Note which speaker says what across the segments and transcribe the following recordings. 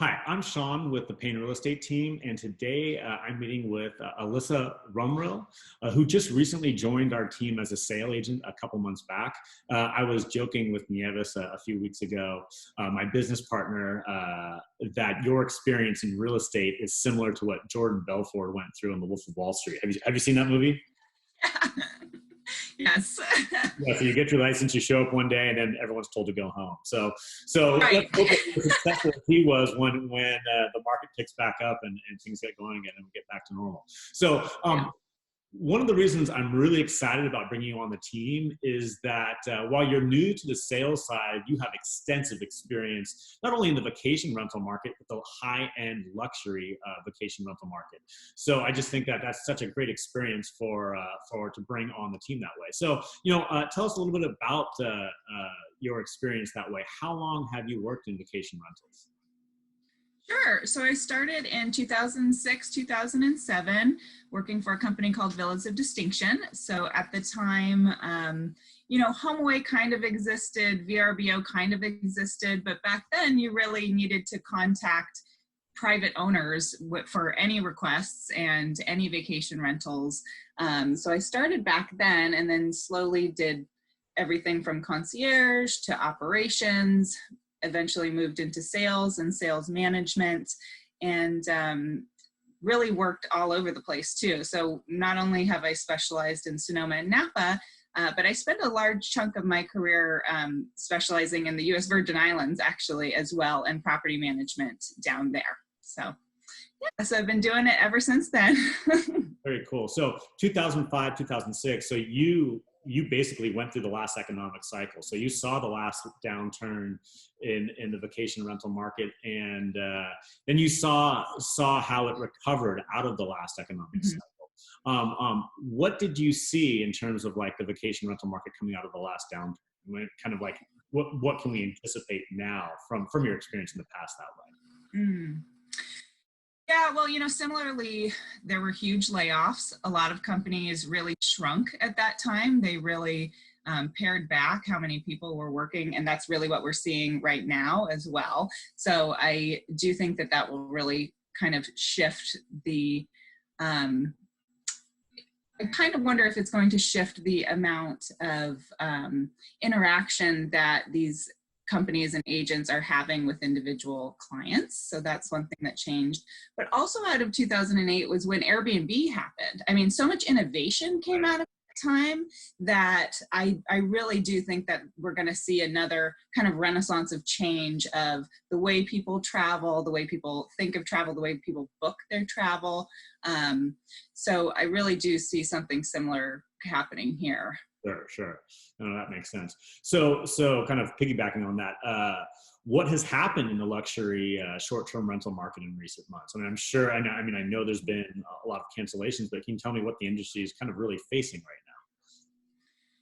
Speaker 1: Hi, I'm Sean with the Payne real estate team, and today I'm meeting with Alyssa Rumrill, who just recently joined our team as a sale agent a couple months back. I was joking with Nieves a few weeks ago, my business partner, that your experience in real estate is similar to what Jordan Belfort went through in The Wolf of Wall Street. Have you seen that movie?
Speaker 2: Yes.
Speaker 1: Yeah, so you get your license, you show up one day, and then everyone's told to go home. So let's
Speaker 2: Right.
Speaker 1: hope that the successful he was when the market picks back up and things get going again and we get back to normal. So
Speaker 2: Yeah.
Speaker 1: one of the reasons I'm really excited about bringing you on the team is that while you're new to the sales side, you have extensive experience, not only in the vacation rental market, but the high-end luxury vacation rental market. So I just think that that's such a great experience for to bring on the team that way. So, tell us a little bit about your experience that way. How long have you worked in vacation rentals?
Speaker 2: Sure. So I started in 2006, 2007, working for a company called Villas of Distinction. So at the time, HomeAway kind of existed, VRBO kind of existed, but back then you really needed to contact private owners for any requests and any vacation rentals. So I started back then and then slowly did everything from concierge to operations, eventually moved into sales and sales management, and really worked all over the place too. So not only have I specialized in Sonoma and Napa, but I spent a large chunk of my career specializing in the U.S. Virgin Islands actually as well, and property management down there. So yeah, so I've been doing it ever since then.
Speaker 1: Very cool. So 2005, 2006. So you basically went through the last economic cycle. So you saw the last downturn in the vacation rental market, and then you saw how it recovered out of the last economic cycle. What did you see in terms of like the vacation rental market coming out of the last downturn? Kind of like what can we anticipate now from your experience in the past that way?
Speaker 2: Yeah, well, similarly, there were huge layoffs. A lot of companies really shrunk at that time. They really pared back how many people were working, and that's really what we're seeing right now as well. So I do think that that will really kind of shift the, I kind of wonder if it's going to shift the amount of interaction that these companies and agents are having with individual clients. So that's one thing that changed. But also out of 2008 was when Airbnb happened. I mean, so much innovation came out of that time that I really do think that we're going to see another kind of renaissance of change of the way people travel, the way people think of travel, the way people book their travel. So I really do see something similar happening here.
Speaker 1: Sure. No, that makes sense. So kind of piggybacking on that, what has happened in the luxury short-term rental market in recent months? I mean, I know there's been a lot of cancellations, but can you tell me what the industry is kind of really facing right now?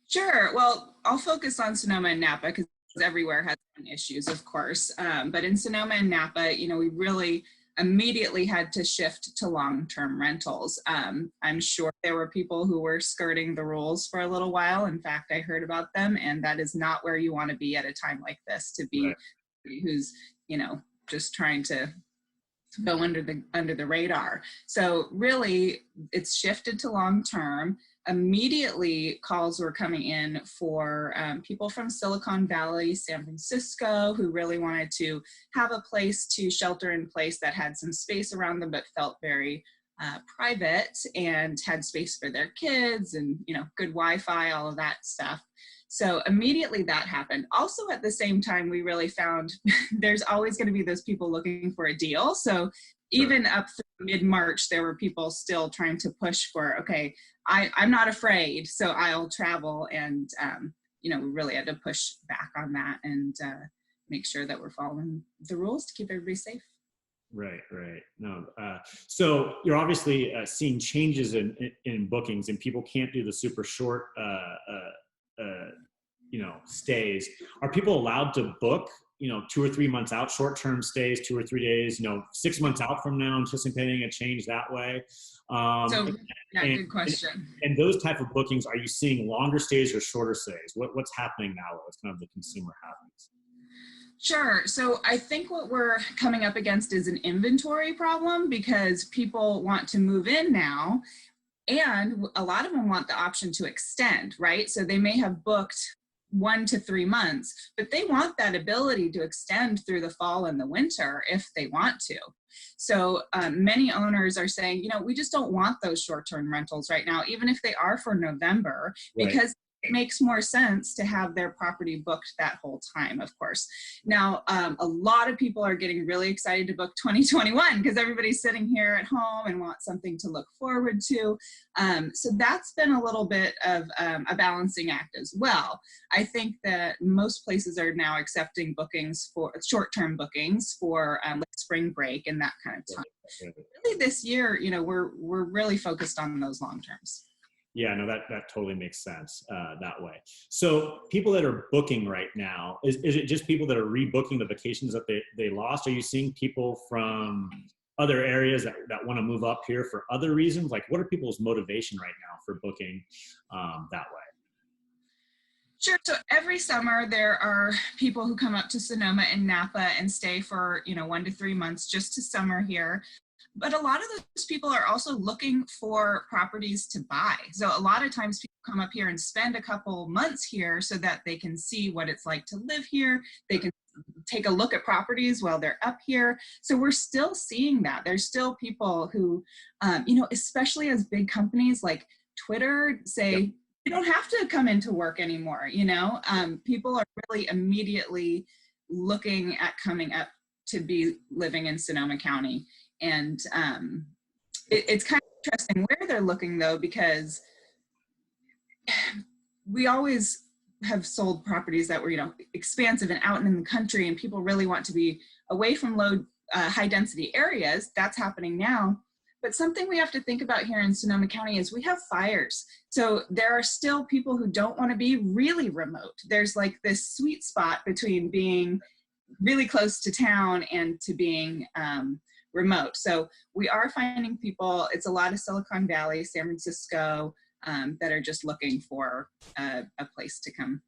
Speaker 2: Sure. Well, I'll focus on Sonoma and Napa because everywhere has issues, of course. But in Sonoma and Napa, we really immediately had to shift to long-term rentals. I'm sure there were people who were skirting the rules for a little while. In fact, I heard about them, and that is not where you want to be at a time like this, to be who's, just trying to go under the radar. So really, it's shifted to long-term. Immediately, calls were coming in for people from Silicon Valley, San Francisco, who really wanted to have a place to shelter in place that had some space around them, but felt very private and had space for their kids and, good Wi-Fi, all of that stuff. So immediately that happened. Also at the same time, we really found there's always going to be those people looking for a deal. So even up through mid-March, there were people still trying to push for, okay, I'm not afraid, so I'll travel. And, we really had to push back on that and make sure that we're following the rules to keep everybody safe.
Speaker 1: Right. No, so you're obviously seeing changes in bookings, and people can't do the super short, stays. Are people allowed to book, 2 or 3 months out, short-term stays, 2 or 3 days, 6 months out from now, anticipating a change that way?
Speaker 2: Good question.
Speaker 1: And those type of bookings, are you seeing longer stays or shorter stays? What's happening now? What's kind of the consumer habits?
Speaker 2: Sure. So I think what we're coming up against is an inventory problem because people want to move in now, and a lot of them want the option to extend, right? So they may have booked 1 to 3 months, but they want that ability to extend through the fall and the winter if they want to. So many owners are saying, we just don't want those short-term rentals right now, even if they are for November,
Speaker 1: Right.
Speaker 2: because it makes more sense to have their property booked that whole time, of course. Now, a lot of people are getting really excited to book 2021 because everybody's sitting here at home and want something to look forward to. So that's been a little bit of a balancing act as well. I think that most places are now accepting bookings for short-term bookings for like spring break and that kind of time. Really this year, we're really focused on those long terms.
Speaker 1: Yeah, no, that totally makes sense that way. So people that are booking right now, is it just people that are rebooking the vacations that they lost? Are you seeing people from other areas that want to move up here for other reasons? Like, what are people's motivation right now for booking that way?
Speaker 2: Sure. So every summer there are people who come up to Sonoma and Napa and stay for, 1 to 3 months just to summer here. But a lot of those people are also looking for properties to buy. So a lot of times people come up here and spend a couple months here so that they can see what it's like to live here. They can take a look at properties while they're up here. So we're still seeing that. There's still people who, especially as big companies like Twitter say,
Speaker 1: Yep.
Speaker 2: you don't have to come into work anymore. People are really immediately looking at coming up to be living in Sonoma County. And it's kind of interesting where they're looking, though, because we always have sold properties that were, expansive and out in the country, and people really want to be away from high density areas. That's happening now. But something we have to think about here in Sonoma County is we have fires. So there are still people who don't want to be really remote. There's like this sweet spot between being really close to town and to being remote. So we are finding people, it's a lot of Silicon Valley, San Francisco, that are just looking for a place to come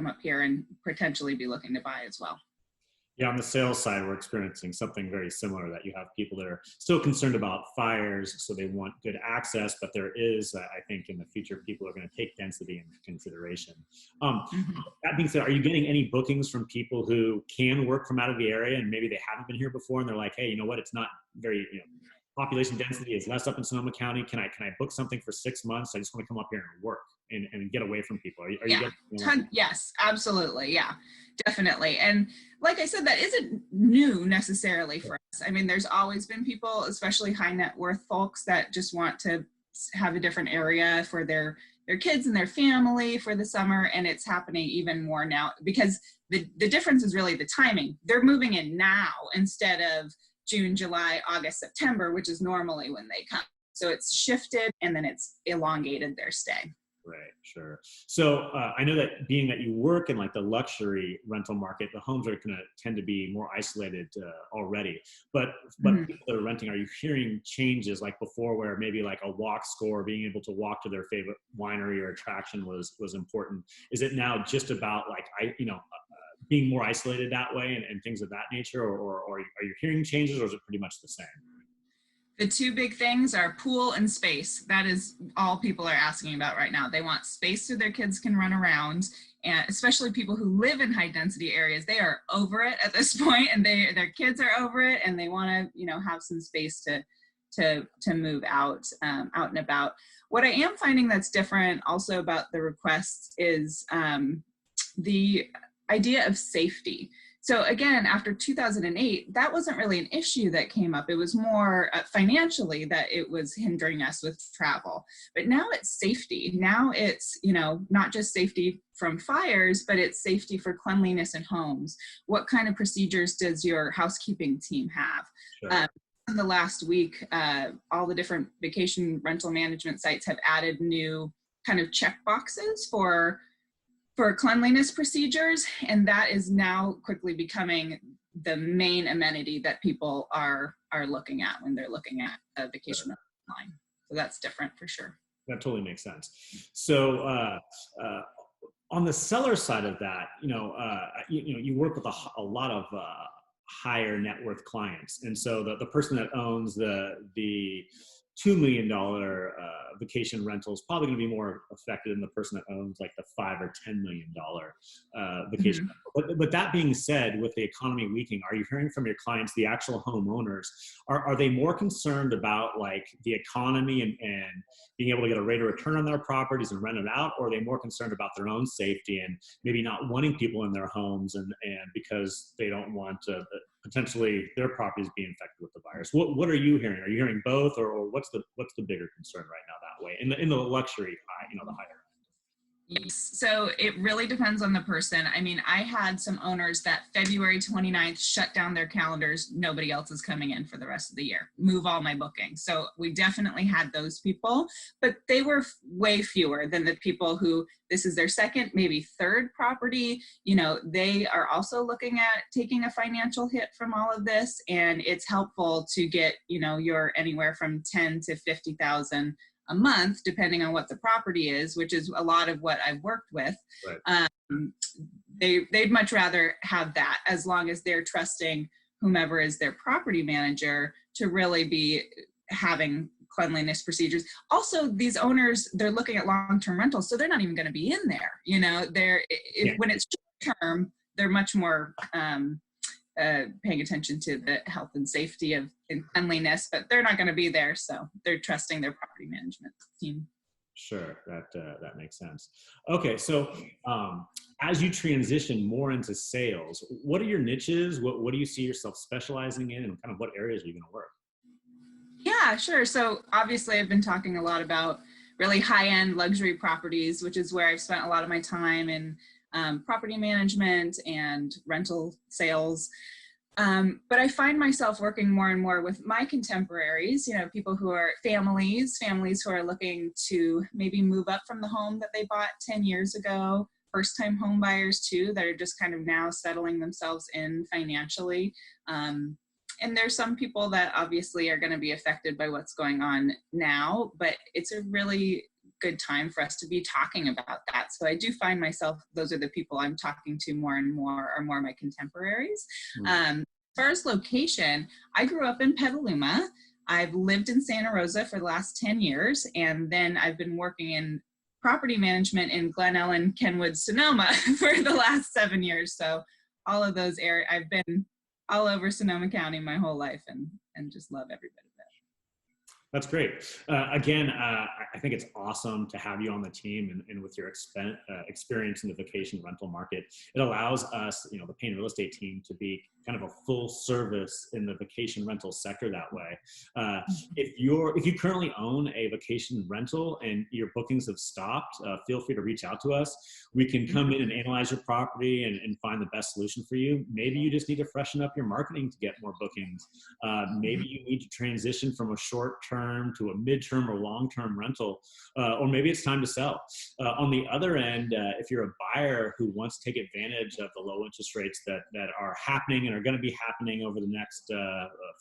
Speaker 2: up here and potentially be looking to buy as well.
Speaker 1: Yeah, on the sales side, we're experiencing something very similar, that you have people that are still concerned about fires, so they want good access, but there is, I think in the future, people are going to take density into consideration. That being said, are you getting any bookings from people who can work from out of the area and maybe they haven't been here before and they're like, hey, you know what, it's not very, population density is less up in Sonoma County. Can I book something for 6 months? I just want to come up here and work and get away from people. Are you getting
Speaker 2: Yes, absolutely. Yeah, definitely. And like I said, that isn't new necessarily for us. I mean, there's always been people, especially high net worth folks, that just want to have a different area for their kids and their family for the summer. And it's happening even more now because the difference is really the timing. They're moving in now instead of June, July, August, September, which is normally when they come. So it's shifted and then it's elongated their stay.
Speaker 1: Right, sure. So I know that being that you work in like the luxury rental market, the homes are going to tend to be more isolated already. But people that are renting, are you hearing changes like before, where maybe like a walk score, being able to walk to their favorite winery or attraction was important? Is it now just about like being more isolated that way and things of that nature, or are you hearing changes, or is it pretty much the same?
Speaker 2: The two big things are pool and space. That is all people are asking about right now. They want space so their kids can run around, and especially people who live in high density areas, they are over it at this point, and their kids are over it, and they want to have some space to move out and about. What I am finding that's different also about the requests is the idea of safety. So again, after 2008, that wasn't really an issue that came up. It was more financially that it was hindering us with travel. But now it's safety. Now it's, not just safety from fires, but it's safety for cleanliness in homes. What kind of procedures does your housekeeping team have?
Speaker 1: Sure.
Speaker 2: In the last week, all the different vacation rental management sites have added new kind of check boxes for cleanliness procedures, and that is now quickly becoming the main amenity that people are looking at when they're looking at a vacation online. So that's different for sure.
Speaker 1: That totally makes sense. So On the seller side of that, you work with a lot of higher net worth clients, and so the person that owns the $2 million vacation rental is probably going to be more affected than the person that owns like the $5 or $10 million vacation
Speaker 2: Mhm.
Speaker 1: rental. But that being said, with the economy weakening, are you hearing from your clients, the actual homeowners, are they more concerned about like the economy and being able to get a rate of return on their properties and rent it out, or are they more concerned about their own safety and maybe not wanting people in their homes and because they don't want to potentially their properties being infected with the virus? What are you hearing? Are you hearing both, or what's the bigger concern right now that way in the luxury high, the higher?
Speaker 2: Yes. So it really depends on the person. I mean, I had some owners that February 29th shut down their calendars. Nobody else is coming in for the rest of the year. Move all my bookings. So we definitely had those people, but they were way fewer than the people who this is their second, maybe third property. They are also looking at taking a financial hit from all of this. And it's helpful to get, your anywhere from 10 to 50,000 a month, depending on what the property is, which is a lot of what I've worked with.
Speaker 1: Right.
Speaker 2: They'd much rather have that, as long as they're trusting whomever is their property manager to really be having cleanliness procedures. Also, these owners, they're looking at long-term rentals, so they're not even going to be in there. When it's short-term, they're much more paying attention to the health and safety and cleanliness, but they're not going to be there, so they're trusting their property management team.
Speaker 1: Sure, that makes sense. Okay, so as you transition more into sales, what are your niches? What do you see yourself specializing in, and kind of what areas are you going to work?
Speaker 2: Yeah, sure. So obviously I've been talking a lot about really high-end luxury properties, which is where I've spent a lot of my time in property management and rental sales. But I find myself working more and more with my contemporaries, people who are families who are looking to maybe move up from the home that they bought 10 years ago, first-time home buyers too, that are just kind of now settling themselves in financially. And there's some people that obviously are going to be affected by what's going on now, but it's a really good time for us to be talking about that. So I do find myself, those are the people I'm talking to more and more, are more my contemporaries. As far as location, I grew up in Petaluma. I've lived in Santa Rosa for the last 10 years, and then I've been working in property management in Glen Ellen, Kenwood, Sonoma for the last 7 years. So all of those areas, I've been all over Sonoma County my whole life, and just love every bit of it.
Speaker 1: That's great. Again, I think it's awesome to have you on the team and with your experience in the vacation rental market. It allows us, the Payne real estate team, to be kind of a full service in the vacation rental sector that way. If you currently own a vacation rental and your bookings have stopped, feel free to reach out to us. We can come in and analyze your property and find the best solution for you. Maybe you just need to freshen up your marketing to get more bookings. Maybe you need to transition from a short-term to a mid-term or long-term rental, or maybe it's time to sell. On the other end, if you're a buyer who wants to take advantage of the low interest rates that are happening and are going to be happening over the next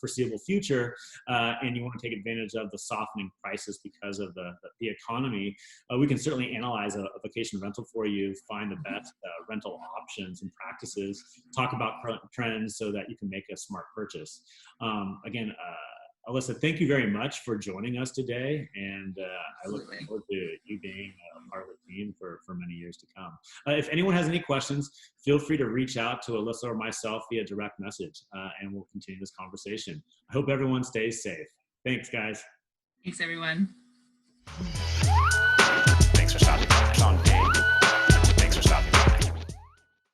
Speaker 1: foreseeable future, and you want to take advantage of the softening prices because of the economy, we can certainly analyze a vacation rental for you, find the best rental options and practices, talk about current trends so that you can make a smart purchase. Again, Alyssa, thank you very much for joining us today, and I look forward to you being a part of the team for many years to come. If anyone has any questions, feel free to reach out to Alyssa or myself via direct message, and we'll continue this conversation. I hope everyone stays safe. Thanks, guys.
Speaker 2: Thanks, everyone.